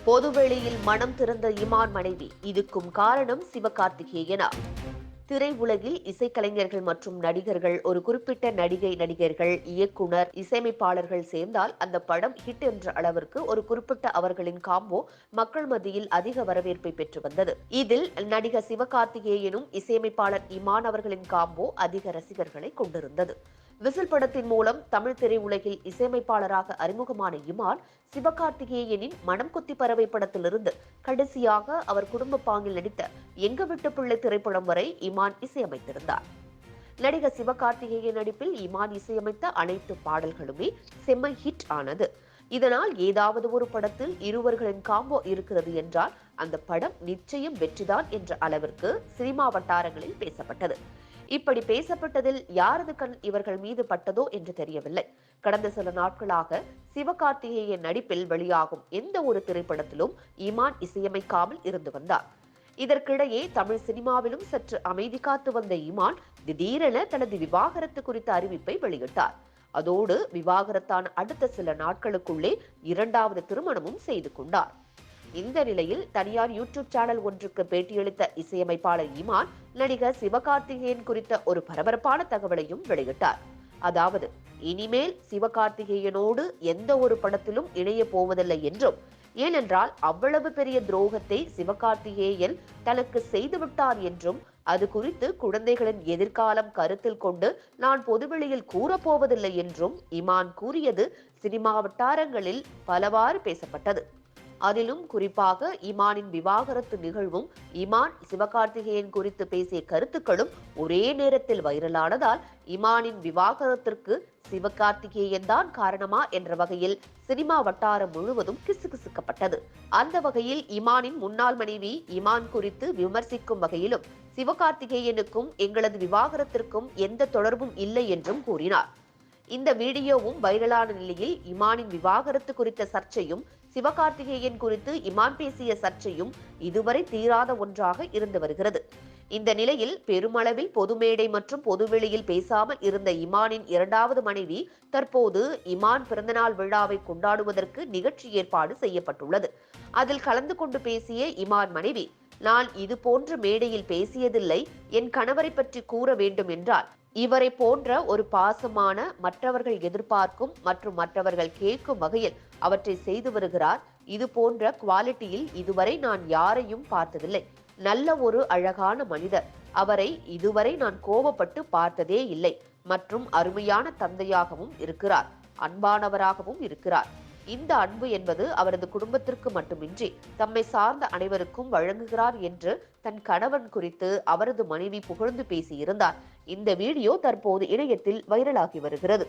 பொதுவெளியில் மனம் திறந்த இமான் மனைவி. இதுக்கும் காரணம் சிவகார்த்திகேயனா? திரையுலகில் இசைக்கலைஞர்கள் மற்றும் நடிகர்கள், ஒரு குறிப்பிட்ட நடிகர்கள், இயக்குனர், இசையமைப்பாளர்கள் சேர்ந்தால் அந்த படம் ஹிட் என்ற அளவிற்கு ஒரு குறிப்பிட்ட அவர்களின் காம்போ மக்கள் மத்தியில் அதிக வரவேற்பை பெற்று வந்தது. இதில் நடிகர் சிவகார்த்திகேயனும் இசையமைப்பாளர் இமான் அவர்களின் காம்போ அதிக ரசிகர்களை கொண்டிருந்தது. விசில் படத்தின் மூலம் தமிழ் திரையுலகில் இசையமைப்பாளராக அறிமுகமான இமான், சிவகார்த்திகேயனின் மனம் கொத்தி பறவை படத்திலிருந்து கடைசியாக அவர் குடும்ப பாங்கில் நடித்த எங்க விட்டு பிள்ளை திரைப்படம் வரை இமான் இசையமைத்திருந்தார். நடிகர் சிவகார்த்திகேயன் நடிப்பில் இமான் இசையமைத்த அனைத்து பாடல்களுமே செம்ம ஹிட் ஆனது. இதனால் ஏதாவது ஒரு படத்தில் இருவர்களின் காம்போ இருக்கிறது என்றால் அந்த படம் நிச்சயம் வெற்றிதான் என்ற அளவிற்கு சினிமா வட்டாரங்களில் பேசப்பட்டது. இப்படி பேசப்பட்டதில் யாரது கண் இவர்கள் மீது பட்டதோ என்று தெரியவில்லை. கடந்த சில நாட்களாக சிவகார்த்திகேயன் நடிப்பில் வெளியாகும் எந்த ஒரு திரைப்படத்திலும் இமான் இசையமைக்காமல் இருந்து வந்தார். இதற்கிடையே தமிழ் சினிமாவிலும் சற்று அமைதி காத்து வந்த இமான் திடீரென தனது விவாகரத்து குறித்த அறிவிப்பை வெளியிட்டார். அதோடு விவாகரத்தான அடுத்த சில நாட்களுக்குள்ளே இரண்டாவது திருமணமும் செய்து கொண்டார். இந்த நிலையில் தனியார் யூடியூப் சேனல் ஒன்றுக்கு பேட்டியளித்த இசையமைப்பாளர் இமான் நடிகர் சிவகார்த்திகேயன் குறித்த ஒரு பரபரப்பான தகவலையும் வெளியிட்டார். அதாவது, இனிமேல் சிவகார்த்திகேயனோடு எந்த ஒரு படத்திலும் இணைய போவதில்லை என்றும், ஏனென்றால் அவ்வளவு பெரிய துரோகத்தை சிவகார்த்திகேயன் தனக்கு செய்துவிட்டார் என்றும், அது குறித்து குழந்தைகளின் எதிர்காலம் கருத்தில் கொண்டு நான் பொதுவெளியில் கூறப்போவதில்லை என்றும் இமான் கூறியது சினிமா வட்டாரங்களில் பலவாறு பேசப்பட்டது. அதிலும் குறிப்பாக இமானின் விவாகரத்து நிகழ்வும் இமான் சிவகார்த்திகேயன் குறித்து பேசிய கருத்துக்களும் ஒரே நேரத்தில் வைரலானதால் இமானின் விவாகரத்திற்கு சிவகார்த்திகேயன் தான் காரணமா என்ற வகையில் சினிமா வட்டாரம் முழுவதும் கிசுகிசுக்கப்பட்டது. அந்த வகையில் இமானின் முன்னாள் மனைவி இமான் குறித்து விமர்சிக்கும் வகையிலும் சிவகார்த்திகேயனுக்கும் எங்களது விவாகரத்திற்கும் எந்த தொடர்பும் இல்லை என்றும் கூறினார். இந்த வீடியோவும் வைரலான நிலையில் இமானின் விவாகரத்து குறித்த சர்ச்சையும் சிவகார்த்திகேயன் குறித்து இமான் பேசிய சர்ச்சையும் இதுவரை தீராத ஒன்றாக இருந்து வருகிறது. இந்த நிலையில் பெருமளவில் பொது மேடை மற்றும் பொதுவெளியில் பேசாமல் இருந்த இமானின் இரண்டாவது மனைவி தற்போது இமான் பிறந்தநாள் விழாவை கொண்டாடுவதற்கு நிகழ்ச்சி ஏற்பாடு செய்யப்பட்டுள்ளது. அதில் கலந்து கொண்டு பேசிய இமான் மனைவி, நான் இது போன்ற மேடையில் பேசியதில்லை, என் கணவரை பற்றி கூற வேண்டும் என்றால் இவரை போன்ற ஒரு பாசமான, மற்றவர்கள் எதிர்பார்க்கும் மற்றும் மற்றவர்கள் கேட்கும் வகையில் அவற்றை செய்து வருகிறார். இது போன்ற குவாலிட்டியில் இதுவரை நான் யாரையும் பார்த்ததில்லை. நல்ல ஒரு அழகான மனிதர். அவரை இதுவரை நான் கோபப்பட்டு பார்த்ததே இல்லை மற்றும் அருமையான தந்தையாகவும் இருக்கிறார், அன்பானவராகவும் இருக்கிறார். இந்த அன்பு என்பது அவரது குடும்பத்திற்கு மட்டுமின்றி தம்மை சார்ந்த அனைவருக்கும் வழங்குகிறார் என்று தன் கணவன் குறித்து அவரது மனைவி புகழ்ந்து பேசியிருந்தார். இந்த வீடியோ தற்போது இணையத்தில் வைரலாகி வருகிறது.